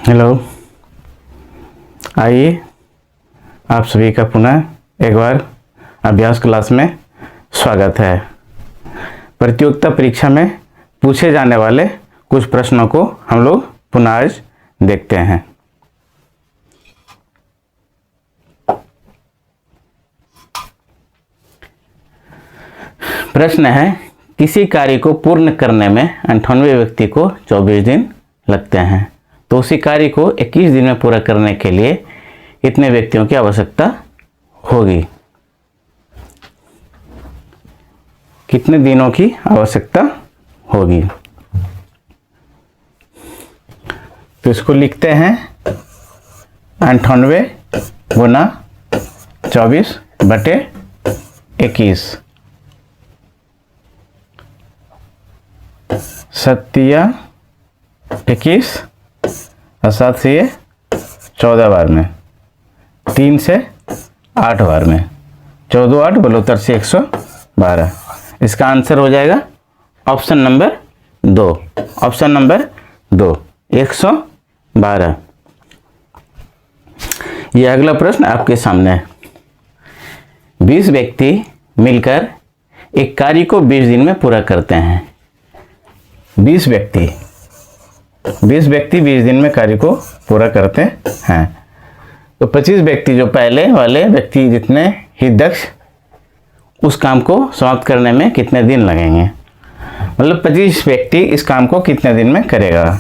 Hello, आइए आप सभी का पुनः एक बार अभ्यास क्लास में स्वागत है। प्रतियोगिता परीक्षा में पूछे जाने वाले कुछ प्रश्नों को हम लोग पुनः आज देखते हैं। प्रश्न है, किसी कार्य को पूर्ण करने में 98 व्यक्ति को 24 दिन लगते हैं, तो उसी कार्य को 21 दिन में पूरा करने के लिए कितने व्यक्तियों की आवश्यकता होगी? कितने दिनों की आवश्यकता होगी? तो इसको लिखते हैं 98 गुना 24/21। सत्या 21 और 7 से ये 14 बार में, 3 से 8 बार में, 14 8 72 से 112। इसका आंसर हो जाएगा ऑप्शन नंबर 2। Option number 2 112। यह अगला प्रश्न आपके सामने है। 20 व्यक्ति मिलकर एक कार्य को 20 दिन में पूरा करते हैं। 20 व्यक्ति 20 दिन में कार्य को पूरा करते हैं, तो 25 व्यक्ति जो पहले वाले व्यक्ति जितने ही दक्ष, उस काम को समाप्त करने में कितने दिन लगेंगे? मतलब 25 व्यक्ति इस काम को कितने दिन में करेगा?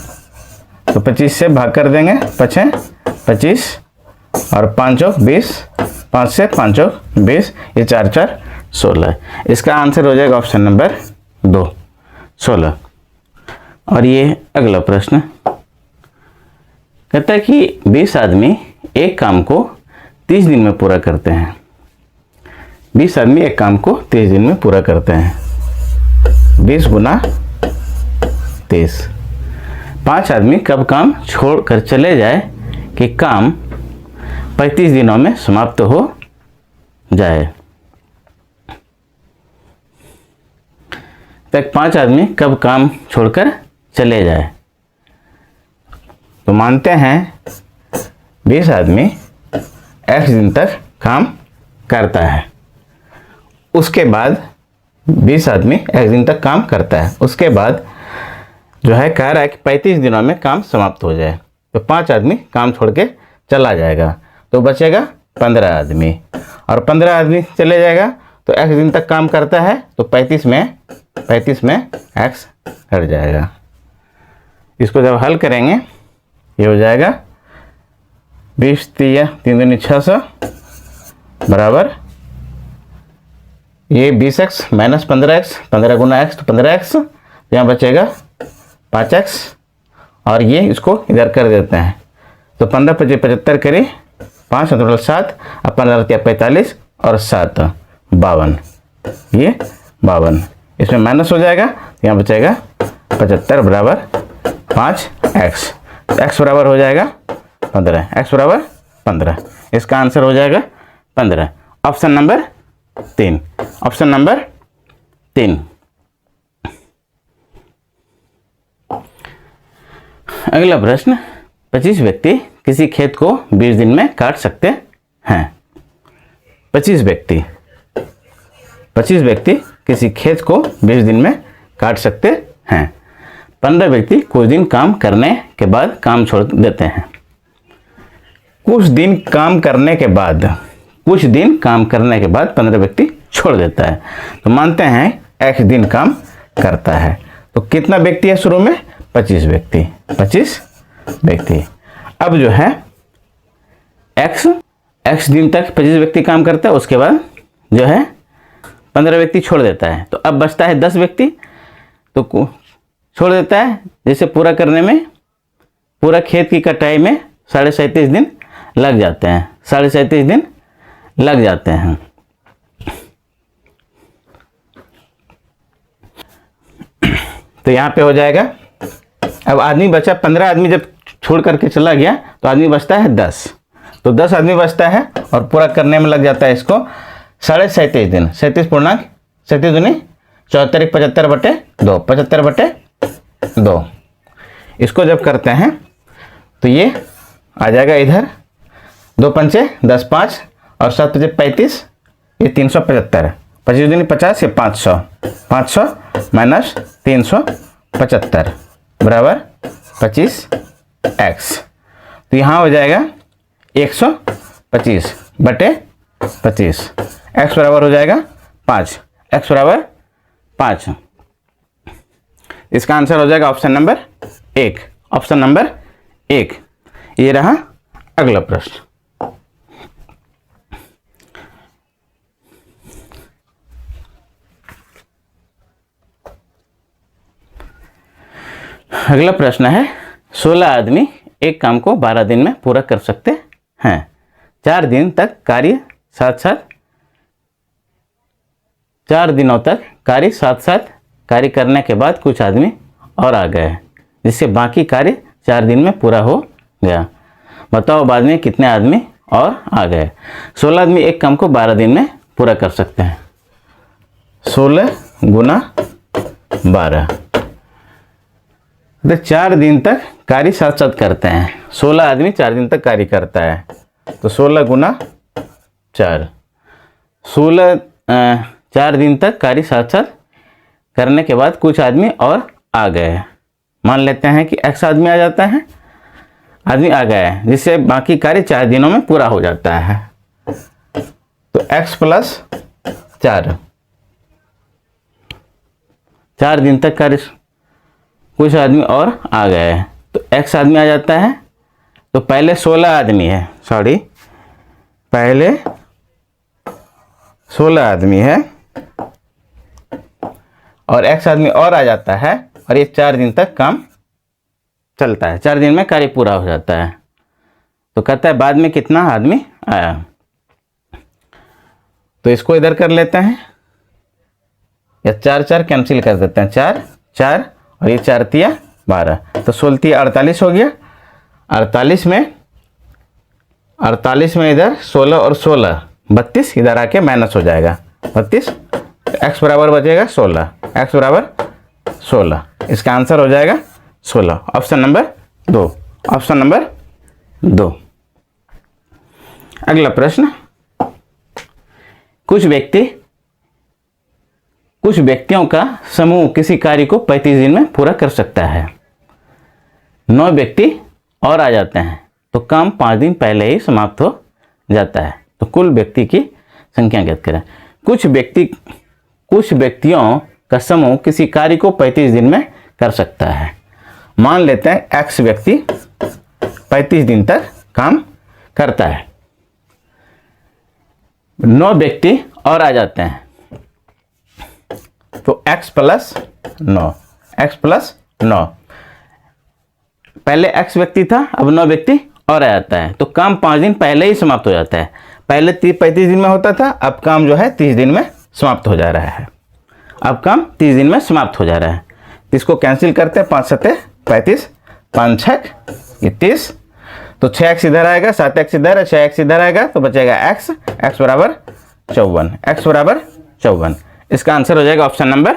तो 25 से भाग कर देंगे, 25 और 5 चौक 20, 5 से 5 चौक 20, ये 4 4 16। इसका आंसर हो जाएगा ऑप्शन नंबर 2 16। और ये अगला प्रश्न कहता है कि 20 आदमी एक काम को 30 दिन में पूरा करते हैं। 20 आदमी एक काम को 30 दिन में पूरा करते हैं। 20 गुना 30। 5 आदमी कब काम छोड़कर चले जाए कि काम 35 दिनों में समाप्त हो जाए? तक 5 आदमी कब काम छोड़कर चले जाए? तो मानते हैं 20 आदमी x दिन तक काम करता है, उसके बाद 20 आदमी x दिन तक काम करता है, उसके बाद जो है कह रहा है कि 35 दिनों में काम समाप्त हो जाए, तो 5 आदमी काम छोड़ के चला जाएगा, तो बचेगा 15 आदमी, और 15 आदमी चले जाएगा तो x दिन तक काम करता है, तो 35 में x हट जाएगा। इसको जब हल करेंगे ये हो जाएगा 20 3 दूनी 600 बराबर ये 20x माइनस 15x, 15 गुना x तो 15x, यहाँ बचेगा 5x, और ये इसको इधर कर देते हैं, तो 15 × 75 करिए, 5 × 7 और 15 × 45 और 7 52, ये 52। इसमें माइनस हो जाएगा, यहाँ बचेगा 75 बराबर 5x, x बराबर हो जाएगा 15, x बराबर 15। इसका आंसर हो जाएगा 15। Option number 3। Option number 3। अगला प्रश्न, 25 व्यक्ति किसी खेत को 20 दिन में काट सकते हैं। 25 व्यक्ति किसी खेत को 20 दिन में काट सकते हैं। 15 व्यक्ति कुछ दिन काम करने के बाद काम छोड़ देते हैं। कुछ दिन काम करने के बाद 15 व्यक्ति छोड़ देता है, तो मानते हैं x दिन काम करता है, तो कितना व्यक्ति है शुरू में? 25 व्यक्ति। अब जो है x दिन तक 25 व्यक्ति काम करता है, उसके बाद जो है 15 व्यक्ति छोड़ देता है, तो अब बचता है 10 व्यक्ति, तो छोड़ देता है। जैसे पूरा करने में, पूरा खेत की कटाई में 37.5 दिन लग जाते हैं, 37.5 दिन लग जाते हैं। तो यहाँ पे हो जाएगा, अब आदमी बचा 15 आदमी जब छोड़ करके चला गया तो आदमी बचता है 10, तो 10 आदमी बचता है, और पूरा करने में लग जाता है इसको 37.5 दिन। 37 पूर्णांक 37 दूनी 74 75/2, 75/2। इसको जब करते हैं तो ये आ जाएगा इधर, 2 पंचे 10, 5 और 7 पंचे 35, ये 375, 25 दूनी 50, ये 500, 500 माइनस 375 बराबर 25x। तो यहाँ हो जाएगा 125 बटे 25, x बराबर हो जाएगा 5, x बराबर 5। इसका आंसर हो जाएगा ऑप्शन नंबर 1, ऑप्शन नंबर 1। ये रहा अगला प्रश्न। अगला प्रश्न है 16 आदमी एक काम को 12 दिन में पूरा कर सकते हैं। 4 दिन तक कार्य साथ साथ 4 दिनों तक कार्य साथ साथ कार्य करने के बाद कुछ आदमी और आ गए, जिससे बाकी कार्य 4 दिन में पूरा हो गया। बताओ बाद में कितने आदमी और आ गए। 16 आदमी एक काम को 12 दिन में पूरा कर सकते हैं। 16 गुना 12, तो 4 दिन तक कार्य साथ साथ करते हैं। 16 आदमी 4 दिन तक कार्य करता है, तो 16 गुना 4, 4 दिन तक कार्य साथ साथ करने के बाद कुछ आदमी और आ गए। मान लेते हैं कि x आदमी आ जाता है, आदमी आ गया है, जिससे बाकी कार्य 4 दिनों में पूरा हो जाता है। तो x प्लस 4 दिन तक कार्य, कुछ आदमी और आ गए हैं, तो x आदमी आ जाता है। तो पहले 16 आदमी है, सॉरी पहले 16 आदमी है और x आदमी और आ जाता है, और ये 4 दिन तक काम चलता है, 4 दिन में कार्य पूरा हो जाता है। तो कहता है बाद में कितना आदमी आया। तो इसको इधर कर लेते हैं, या 4 4 कैंसिल कर देते हैं, 4 4 और ये 4 तिया 12, तो 16 तिया 48 हो गया। 48 में इधर 16 और 16 32, इधर आके माइनस हो जाएगा 32, x बराबर बचेगा 16, x बराबर 16। इसका आंसर हो जाएगा 16, ऑप्शन नंबर 2, ऑप्शन नंबर 2। अगला प्रश्न, कुछ व्यक्तियों का समूह किसी कार्य को 35 दिन में पूरा कर सकता है। 9 व्यक्ति और आ जाते हैं, तो काम 5 दिन पहले ही समाप्त हो जाता है। तो कुल व्यक्ति की संख्या ज्ञात करें। कुछ व्यक्तियों का समूह किसी कार्य को 35 दिन में कर सकता है। मान लेते हैं x व्यक्ति 35 दिन तक काम करता है, 9 व्यक्ति और आ जाते हैं, तो x प्लस 9, x प्लस 9। पहले x व्यक्ति था, अब 9 व्यक्ति और आ जाता है, तो काम 5 दिन पहले ही समाप्त हो जाता है। पहले 35 दिन में होता था, अब काम जो है 30 दिन में समाप्त हो जा रहा है। अब काम 30 दिन में समाप्त हो जा रहा है। इसको कैंसिल करते हैं, 5 7 35, 5 6 30, तो 6x इधर आएगा, 7x इधर है, 6x इधर आएगा, तो बचेगा x, x बराबर 54, x बराबर 54। इसका आंसर हो जाएगा ऑप्शन नंबर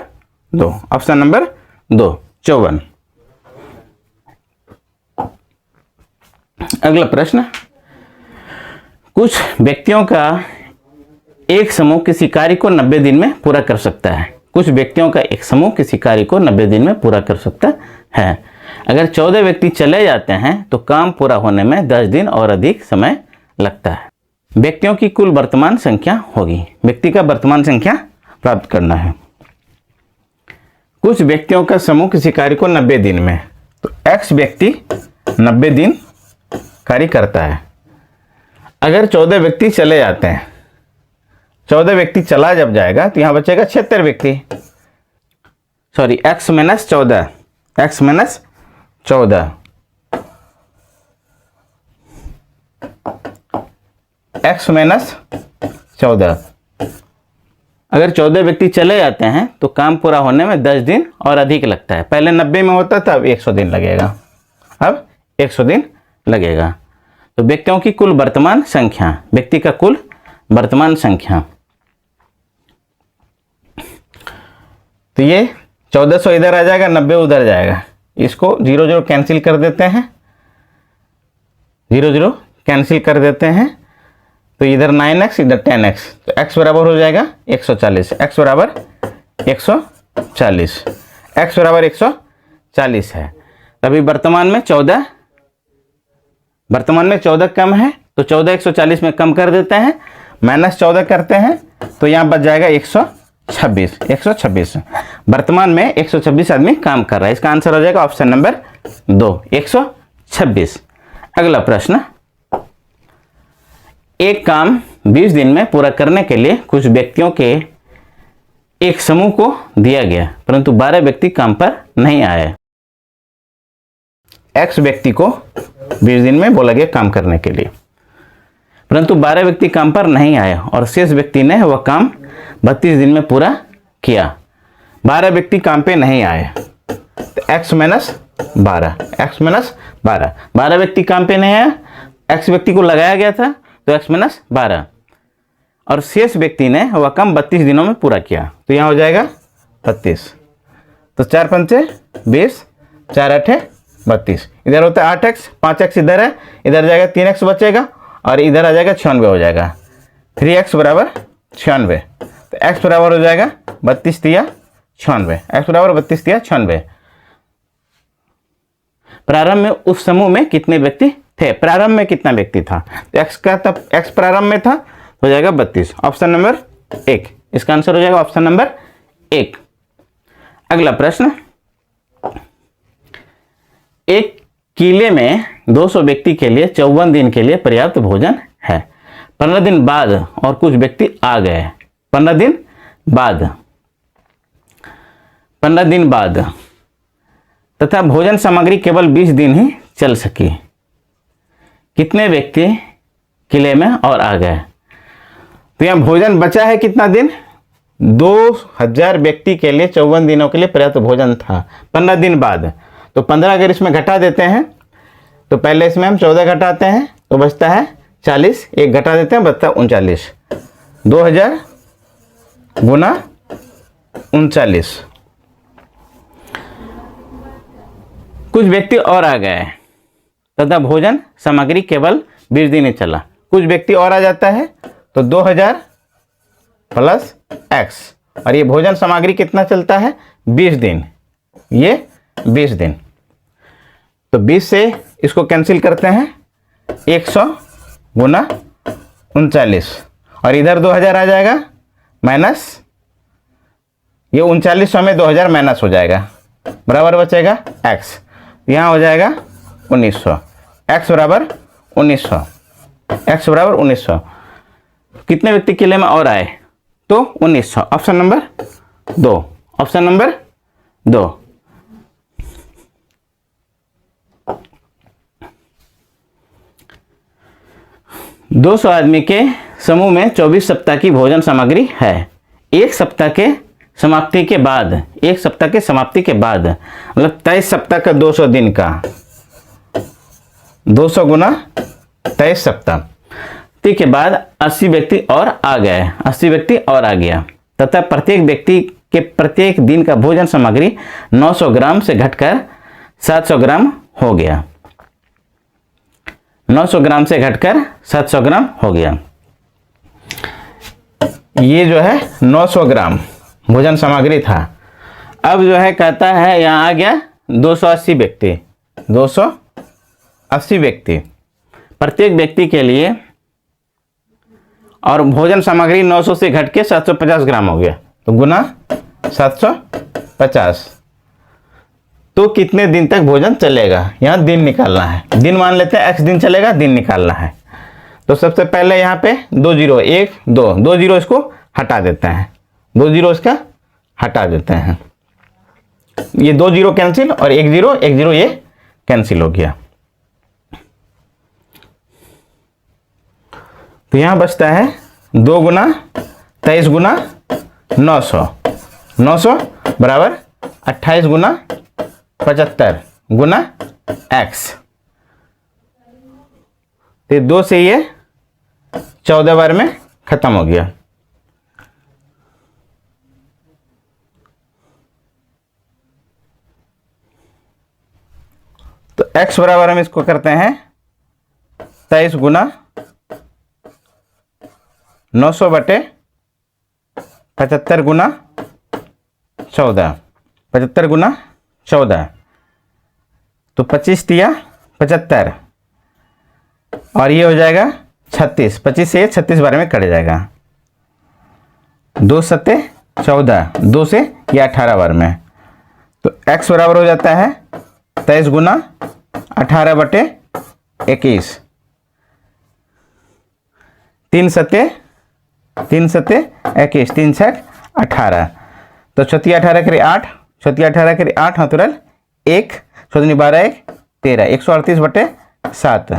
2, ऑप्शन नंबर 2 54। अगला प्रश्न, कुछ व्यक्तियों का एक समूह किसी कार्य को 90 दिन में पूरा कर सकता है। कुछ व्यक्तियों का एक समूह किसी कार्य को 90 दिन में पूरा कर सकता है। अगर 14 व्यक्ति चले जाते हैं तो काम पूरा होने में 10 दिन और अधिक समय लगता है। व्यक्तियों की कुल वर्तमान संख्या होगी। व्यक्ति का वर्तमान संख्या प्राप्त करना है। कुछ व्यक्तियों का समूह किसी कार्य को 90 दिन में, तो x व्यक्ति 90 दिन कार्य करता है। अगर 14 व्यक्ति चले जाते हैं, 14 व्यक्ति चला जब जाएगा तो यहां बचेगा 76 व्यक्ति, sorry x minus 14, x minus 14, x minus 14। अगर 14 व्यक्ति चले जाते हैं तो काम पूरा होने में 10 दिन और अधिक लगता है। पहले 90 में होता था, अब 100 दिन लगेगा, अब 100 दिन लगेगा। तो व्यक्तियों की कुल वर्तमान संख्या, व्यक्ति का कुल वर्तमान संख्या, तो ये 1400 इधर आ जाएगा, 90 उधर जाएगा, इसको 0 0 कैंसिल कर देते हैं, 0 0 कैंसिल कर देते हैं, तो इधर 9x इधर 10x, तो x बराबर हो जाएगा 140, x बराबर 140, x बराबर 140 है। तभी वर्तमान में 14 कम है, तो 14 140 में कम कर देते हैं, -14 करते हैं, तो यहाँ बच जाएगा 126। वर्तमान में 126 आदमी काम कर रहा है। इसका आंसर हो जाएगा ऑप्शन नंबर 2, 126। अगला प्रश्न, एक काम 20 दिन में पूरा करने के लिए कुछ व्यक्तियों के एक समूह को दिया गया, परंतु 12 व्यक्ति काम पर नहीं आए। X व्यक्ति को 20 दिन में बोला गया काम करने के लिए, परंतु 12 व्यक्ति काम पर नहीं आए और शेष व्यक्ति ने वह काम 32 दिन में पूरा किया। 12 व्यक्ति काम पे नहीं आए, तो x - 12 12 व्यक्ति काम पे नहीं आया, x व्यक्ति को लगाया गया था, तो x - 12 और शेष व्यक्ति ने वह काम 32 दिनों में पूरा किया, तो यहाँ हो जाएगा 32। तो 4 पंचे 20, 4 8 32, इधर होता है 8x, 5x इधर है, इधर जाएगा 3x बचेगा और इधर आ जाएगा 96 हो जाएगा, 3x बराबर 96, तो x बराबर हो जाएगा 32 तिया 96, x बराबर 32 तिया 96। प्रारंभ में उस समूह में कितने व्यक्ति थे? प्रारंभ में कितना व्यक्ति था? तो x का तब x प्रारंभ में था, हो जाएगा 32, ऑप्शन नंबर 1। इसका आंसर हो जाएगा ऑप्शन नंबर 1। अगला प्रश्न, एक किले में 200 व्यक्ति के लिए 54 दिन के लिए पर्याप्त भोजन है। 15 दिन बाद और कुछ व्यक्ति आ गए। 15 दिन बाद तथा भोजन सामग्री केवल 20 दिन ही चल सकी। कितने व्यक्ति किले में और आ गए? तो यहाँ भोजन बचा है कितना दिन? 2000 व्यक्ति के लिए 54 दिनों के लिए पर्याप्त भोजन था। 15 दिन बाद, तो 15 अगर इसमें घटा देते हैं, तो पहले इसमें हम 14 घटाते हैं तो बचता है 40, एक घटा देते हैं बचता है 39। 2000 गुना 39। कुछ व्यक्ति और आ गए तथा भोजन सामग्री केवल 20 दिन ही चला। कुछ व्यक्ति और आ जाता है तो 2000 प्लस x, और ये भोजन सामग्री कितना चलता है? 20 दिन, ये 20 दिन। तो 20 से इसको कैंसिल करते हैं, 100 गुना 39 और इधर 2000 आ जाएगा माइनस, ये 3900 में 2000 माइनस हो जाएगा, बराबर बचेगा x, यहाँ हो जाएगा 1900, x बराबर 1900, x बराबर 1900। कितने व्यक्ति किले में और आए? तो 1900, ऑप्शन नंबर 2, ऑप्शन नंबर 2। दो 200 आदमी के समूह में 24 सप्ताह की भोजन सामग्री है। एक सप्ताह के समाप्ति के बाद, मतलब 23 सप्ताह का 200 दिन का 200 गुना 23 सप्ताह के बाद 80 व्यक्ति और आ गए, 80 व्यक्ति और आ गया तथा प्रत्येक व्यक्ति के प्रत्येक दिन का भोजन सामग्री 900 ग्राम से घटकर 700 ग्राम हो गया। 900 ग्राम से घटकर 700 ग्राम हो गया। ये जो है 900 ग्राम भोजन सामग्री था। अब जो है कहता है यहाँ आ गया 280 व्यक्ति, 280 व्यक्ति प्रत्येक व्यक्ति के लिए, और भोजन सामग्री 900 से घट के 750 ग्राम हो गया, तो गुना 750। तो कितने दिन तक भोजन चलेगा? यहाँ दिन निकालना है। दिन मान लेते हैं x दिन चलेगा, दिन निकालना है। तो सबसे पहले यहाँ पे 2 0 1 2 2 0 इसको हटा देते हैं, 2 0 इसका हटा देते हैं, ये 2 0 कैंसिल और 1 0 ये कैंसिल हो गया। तो यहाँ बचता है 2 गुना 23 गुना 900, 900 बराबर 28 गुना 75 गुना x। तो 2 से ये 14 बार में खत्म हो गया। तो x बराबर हम इसको करते हैं 23 गुना 900 बटे 75 गुना 14, 75 गुना 14, तो 25 तिया 75 और ये हो जाएगा 36, 25 से 36 बार में कट जाएगा, 2 सत्ते 14, 2 से ये 18 बार में, तो x बराबर हो जाता है 23 गुना 18 बटे 21, 3 सत्ते 21, 3 छक 18, तो 18 करी 8, 18 करी 8 हतुरल 1, 12 1 13, 138 बटे 7,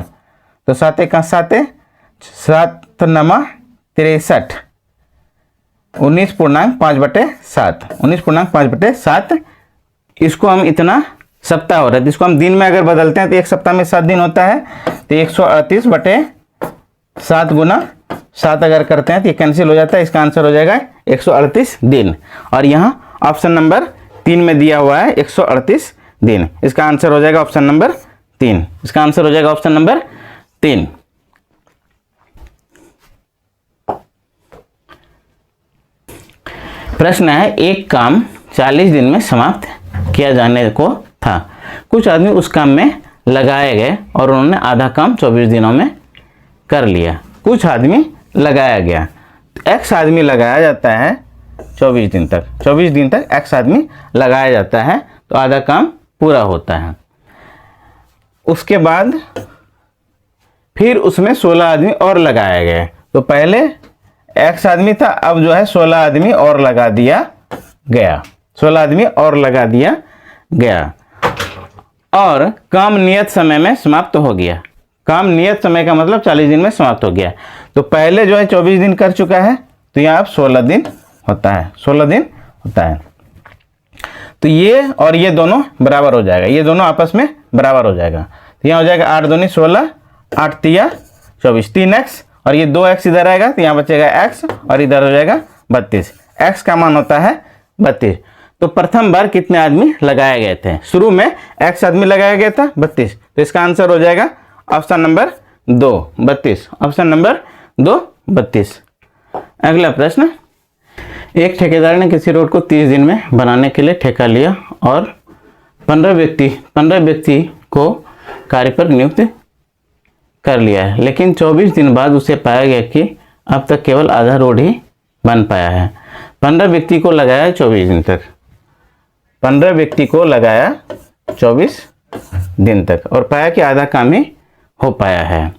तो 7 1 7, 7 नमा 63, 19.5 बटे 7, 19.5 बटे 7। इसको हम इतना सप्ताह हो रहा है, तो इसको हम दिन में अगर बदलते हैं तो एक सप्ताह में 7 दिन होता है, तो 138 बटे 7 गुना 7 अगर करते हैं तो ये कैंसिल हो जाता है, इसका आंसर हो जाएगा 138 दिन। और यहाँ ऑप्शन नंबर 3 में दिया हुआ है 138 दिन, इसका आंसर हो जाएगा ऑप्शन नंबर 3, इसका आंसर हो जाएगा ऑप्शन नंबर 3। प्रश्न है, एक काम 40 दिन में समाप्त किया जाने को था, कुछ आदमी उस काम में लगाए गए और उन्होंने आधा काम 24 दिनों में कर लिया। कुछ आदमी लगाया गया, एक्स आदमी लगाया जाता है 24 दिन तक, 24 दिन तक एक्स आदमी लगाया जाता है तो आधा काम पूरा होता है। उसके बाद फिर उसमें 16 आदमी और लगाए गए, तो पहले एक्स आदमी था, अब जो है 16 आदमी और लगा दिया गया, 16 आदमी और लगा दिया गया और काम नियत समय में समाप्त हो गया। काम नियत समय का मतलब 40 दिन में समाप्त हो गया, तो पहले जो है 24 दिन कर चुका है तो यहाँ अब 16 दिन होता है, 16 दिन होता है। तो ये और ये दोनों बराबर हो जाएगा, ये दोनों आपस में बराबर हो जाएगा, तो यहाँ हो जाएगा 8 दूनी 16, 8 तिया 24, 3x और ये 2x इधर आएगा तो यहाँ बचेगा x और इधर हो जाएगा 32, x का मान होता है 32। तो प्रथम बार कितने आदमी लगाए गए थे? शुरू में x आदमी लगाया गया था 32, तो इसका आंसर हो जाएगा ऑप्शन नंबर 2 32, ऑप्शन नंबर 2 32। अगला प्रश्न, एक ठेकेदार ने किसी रोड को 30 दिन में बनाने के लिए ठेका लिया और 15 व्यक्ति को कार्य पर नियुक्त कर लिया है, लेकिन 24 दिन बाद उसे पाया गया कि अब तक केवल आधा रोड ही बन पाया है। 15 व्यक्ति को लगाया 24 दिन तक, 15 व्यक्ति को लगाया 24 दिन तक और पाया कि आधा काम ही हो पाया है।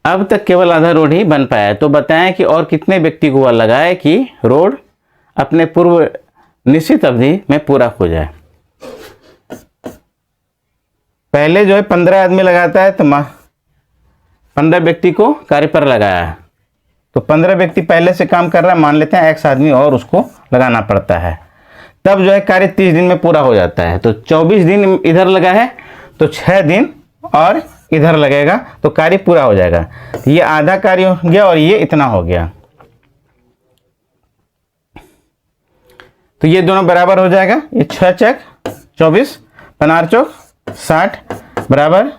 अब तक केवल आधा रोड ही बन पाया है, तो बताएं कि और कितने व्यक्ति को वह लगाए कि रोड अपने पूर्व निश्चित अवधि में पूरा हो जाए। पहले जो है 15 आदमी लगाता है तो 15 व्यक्ति को कार्य पर लगाया, तो 15 व्यक्ति पहले से काम कर रहा है, मान लेते हैं x आदमी और उसको लगाना पड़ता है, तब जो है कार्य 30 दिन में पूरा हो जाता है। तो 24 दिन इधर लगा है तो 6 दिन और इधर लगेगा तो कार्य पूरा हो जाएगा। ये आधा कार्य हो गया और ये इतना हो गया, तो ये दोनों बराबर हो जाएगा। ये 6 चक 24, 15 चौक 60 बराबर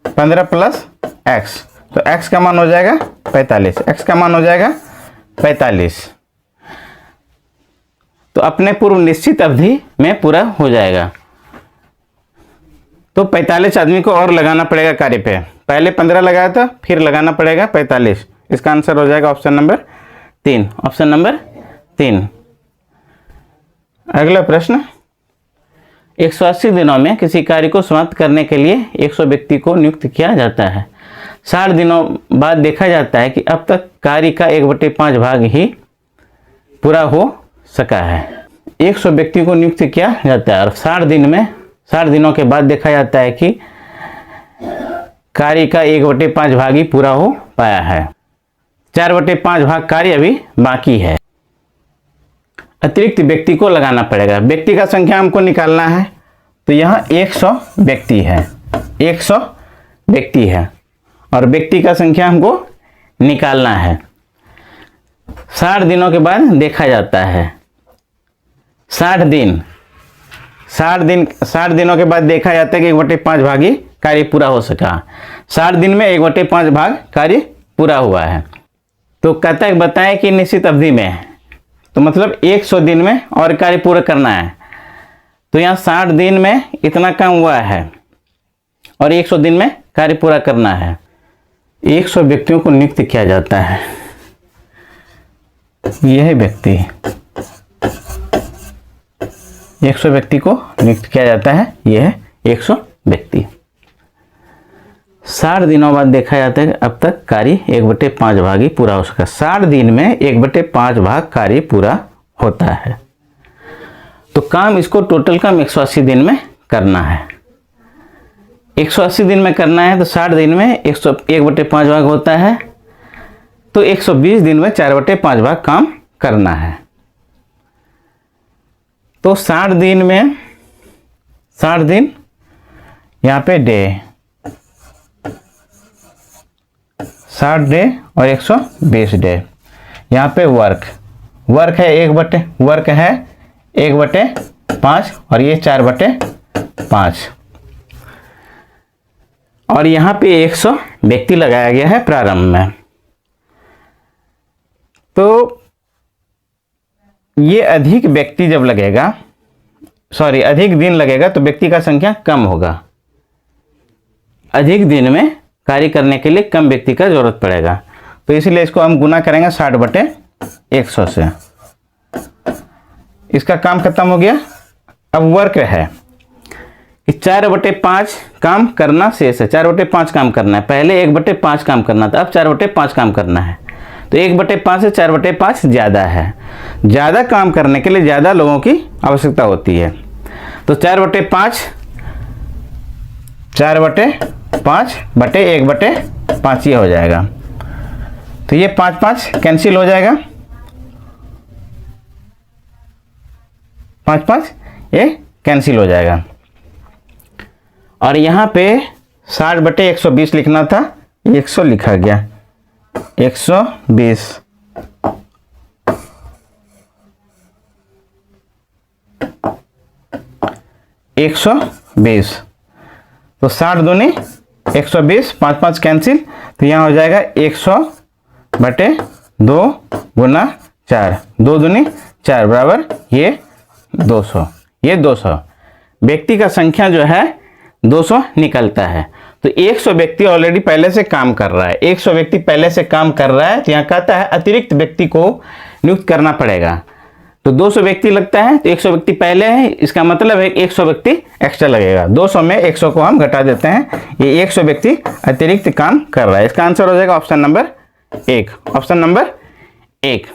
15 प्लस x, तो x का मान हो जाएगा 45, x का मान हो जाएगा 45, तो अपने पूर्व निश्चित अवधि में पूरा हो जाएगा। तो 45 आदमी को और लगाना पड़ेगा कार्य पे, पहले 15 लगाया था फिर लगाना पड़ेगा 45, इसका आंसर हो जाएगा ऑप्शन नंबर 3, ऑप्शन नंबर 3। अगला प्रश्न, 180 दिनों में किसी कार्य को समाप्त करने के लिए 100 व्यक्ति को नियुक्त किया जाता है। 60 दिनों बाद देखा जाता है कि अब तक कार्य का 1/5 भाग ही पूरा हो सका है। 100 व्यक्ति को नियुक्त किया जाता है और 60 दिनों के बाद देखा जाता है कि कार्य का 1/5 भाग ही पूरा हो पाया है, 4/5 भाग कार्य अभी बाकी है। अतिरिक्त व्यक्ति को लगाना पड़ेगा, व्यक्ति का संख्या हमको निकालना है, तो यहाँ 100 व्यक्ति है, 100 व्यक्ति है और व्यक्ति का संख्या हमको निकालना है। 60 दिनों के बाद देखा जाता है, 60 दिनों के बाद देखा जाता है कि 1/5 भागी कार्य पूरा हो सका। 60 दिन में 1/5 भाग कार्य पूरा हुआ है। तो कहता है बताएं कि निश्चित अवधि में, तो मतलब 100 दिन में और कार्य पूरा करना है। तो यहाँ 60 दिन में इतना काम हुआ है और 100 दिन में कार्य पूरा करना है। 100 व्यक्तियों को नियुक्त किया जाता है। यह व्यक्ति 100 व्यक्ति को नियुक्त किया जाता है। यह 100 व्यक्ति 60 दिनों बाद देखा जाता है कि अब तक कार्य 1/5 भाग ही पूरा हो सका। 60 दिन में 1/5 भाग कार्य पूरा होता है। तो काम इसको टोटल काम 180 दिन में करना है। 180 दिन में करना है तो 60 दिन में 1/5 भाग होता है, तो 120 दिन में 4/5 भाग काम करना है। तो 60 दिन में 60 दिन यहाँ पे डे, 60 डे और 120 डे। यहाँ पे वर्क है 1/5 और ये 4/5 और यहाँ पे 100 व्यक्ति लगाया गया है प्रारंभ में। तो ये अधिक व्यक्ति जब लगेगा, अधिक दिन लगेगा तो व्यक्ति का संख्या कम होगा। अधिक दिन में कार्य करने के लिए कम व्यक्ति का जरूरत पड़ेगा, तो इसलिए इसको हम गुना करेंगे 60/100 से। इसका काम खत्म हो गया। अब वर्क है कि 4/5 काम करना शेष है। 4/5 काम करना है, पहले 1/5 काम करना था, अब 4/5 काम करना है। तो 1/5 से 4/5 ज़्यादा है। ज़्यादा काम करने के लिए ज़्यादा लोगों की आवश्यकता होती है। तो 4/5 बटे 1/5 ये हो जाएगा। तो ये 5 कैंसिल हो जाएगा, 5 ये कैंसिल हो जाएगा। और यहाँ पे 60/120 लिखना था, 100 लिखा गया, 120। तो 60 दूनी 120, 5 कैंसिल, तो यहाँ हो जाएगा 100/2 गुना 4, 2 दूनी 4 बराबर ये 200। ये 200 व्यक्ति का संख्या जो है 200 निकलता है। तो 100 व्यक्ति ऑलरेडी पहले से काम कर रहा है। 100 व्यक्ति पहले से काम कर रहा है, तो यहाँ कहता है अतिरिक्त व्यक्ति को नियुक्त करना पड़ेगा। तो 200 व्यक्ति लगता है, तो 100 व्यक्ति पहले है, इसका मतलब है 100 व्यक्ति एक्स्ट्रा लगेगा। 200 में 100 को हम घटा देते हैं, ये 100 व्यक्ति अतिरिक्त काम कर रहा है। इसका आंसर हो जाएगा ऑप्शन नंबर 1। Option number 1।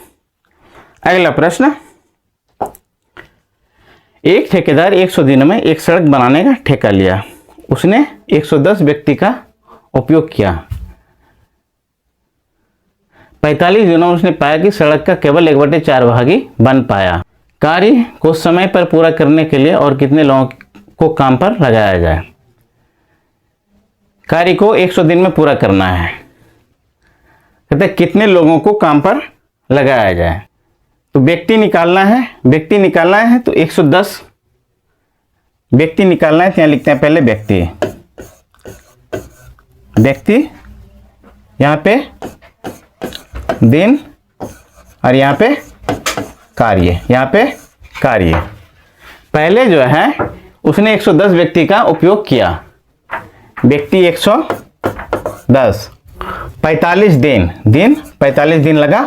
अगला प्रश्न, एक ठेकेदार 100 दिनों में एक सड़क बनाने का ठेका लिया। उसने 110 व्यक्ति का उपयोग किया। 45 दिनों में उसने पाया कि सड़क का केवल 1/4 भाग ही बन पाया। कार्य को समय पर पूरा करने के लिए और कितने लोगों को काम पर लगाया जाए। कार्य को 100 दिन में पूरा करना है, कहते कितने लोगों को काम पर लगाया जाए। तो व्यक्ति निकालना है, तो 110 व्यक्ति निकालना है। तो यहाँ लिखते हैं पहले व्यक्ति, यहाँ पे दिन और यहाँ पे कार्य, पहले जो है उसने 110 व्यक्ति का उपयोग किया। व्यक्ति 110, 45 दिन 45 दिन लगा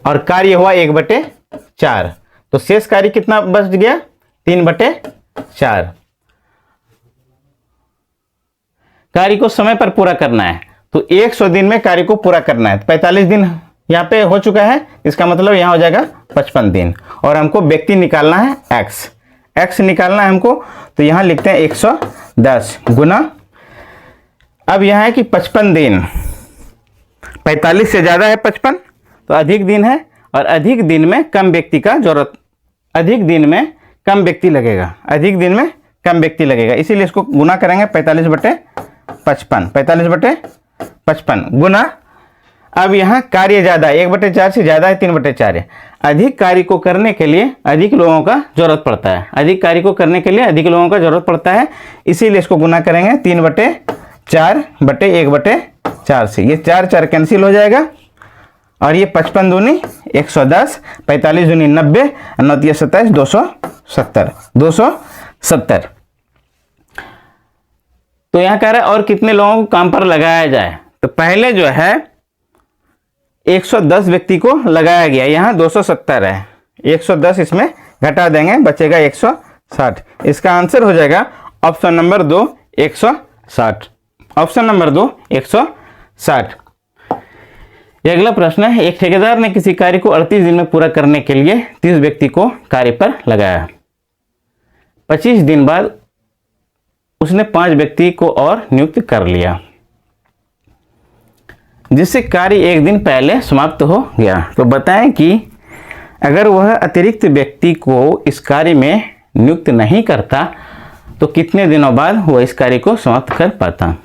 और कार्य हुआ 1/4। तो शेष कार्य कितना बच गया, 3/4। कार्य को समय पर पूरा करना है, तो 100 दिन में कार्य को पूरा करना है। 45 दिन यहाँ पे हो चुका है, इसका मतलब यहाँ हो जाएगा 55 दिन। और हमको व्यक्ति निकालना है x निकालना है हमको, तो यहाँ लिखते हैं 110 गुना, अब यहाँ है कि 55 दिन, 45 से ज़्यादा है 55, तो अधिक दिन है और अधिक दिन में कम व्यक्ति का जरूरत, अधिक दिन में कम व्यक्ति लगेगा, इसीलिए इसको गुना करेंगे 45/55 गुना। अब यहाँ कार्य ज़्यादा, 1/4 से ज़्यादा है 3/4 है। अधिक कार्य को करने के लिए अधिक लोगों का जरूरत पड़ता है, अधिक कार्य को करने के लिए अधिक लोगों का जरूरत पड़ता है, इसीलिए इसको गुना करेंगे 3/4/1/4 से। ये 4 कैंसिल हो जाएगा और ये 55 दूनी 110, 45 दूनी 90, 9 तिया 27, 270। तो यहाँ कह रहा है और कितने लोगों को काम पर लगाया जाए। तो पहले जो है 110 व्यक्ति को लगाया गया, यहाँ 270 है, 110 इसमें घटा देंगे, बचेगा 160। इसका आंसर हो जाएगा ऑप्शन नंबर 2 160। Option number 2 160। ये अगला प्रश्न है, एक ठेकेदार ने किसी कार्य को 38 दिन में पूरा करने के लिए 30 व्यक्ति को कार्य पर लगाया। 25 दिन बाद उसने 5 व्यक्ति को और नियुक्त कर लिया, जिससे कार्य एक दिन पहले समाप्त हो गया। तो बताएं कि अगर वह अतिरिक्त व्यक्ति को इस कार्य में नियुक्त नहीं करता तो कितने दिनों बाद वह इस कार्य को समाप्त कर पाता।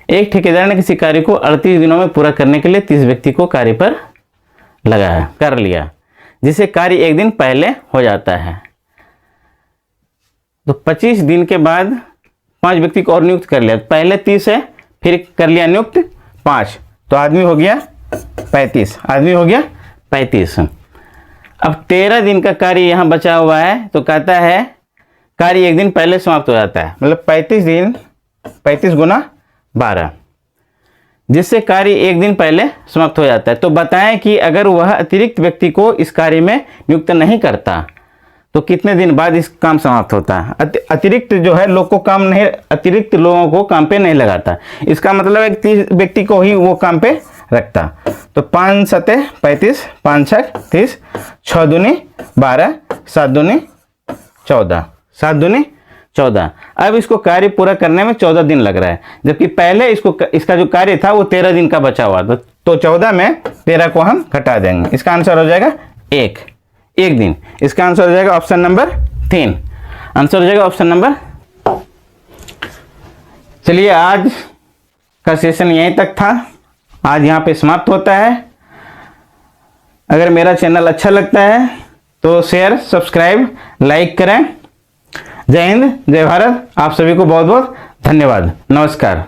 एक ठेकेदार ने किसी कार्य को 38 दिनों में पूरा करने के लिए 30 व्यक्ति को कार्य पर लगाया, कर लिया, जिससे कार्य एक दिन पहले हो जाता है। तो 25 दिन के बाद 5 व्यक्ति को और नियुक्त कर लिया, पहले 30 है, फिर कर लिया नियुक्त 5, तो आदमी हो गया 35, आदमी हो गया 35। अब 13 दिन का कार्य यहाँ बचा हुआ है, तो कहता है कार्य एक दिन पहले समाप्त हो जाता है, मतलब 35 दिन, 35 गुना 12, जिससे कार्य एक दिन पहले समाप्त हो जाता है। तो बताएं कि अगर वह अतिरिक्त व्यक्ति को इस कार्य में नियुक्त नहीं करता तो कितने दिन बाद इस काम समाप्त होता है। अतिरिक्त जो है लोग को काम नहीं, अतिरिक्त लोगों को काम पे नहीं लगाता, इसका मतलब है 30 व्यक्ति को ही वो काम पे रखता। तो 5 7 35, 5 6 30, 6 दूनी 12, 7 दूनी 14, 7 दूनी 14। अब इसको कार्य पूरा करने में 14 दिन लग रहा है, जबकि पहले इसका जो कार्य था वो 13 दिन का बचा हुआ था। तो 14 में 13 को हम घटा देंगे, इसका आंसर हो जाएगा एक दिन। इसका आंसर हो जाएगा ऑप्शन नंबर 3। आंसर हो जाएगा ऑप्शन नंबर। चलिए आज का सेशन यहीं तक था, आज यहाँ पे समाप्त होता है। अगर मेरा चैनल अच्छा लगता है तो शेयर, सब्सक्राइब, लाइक करें। जय हिंद, जय भारत। आप सभी को बहुत बहुत धन्यवाद। नमस्कार।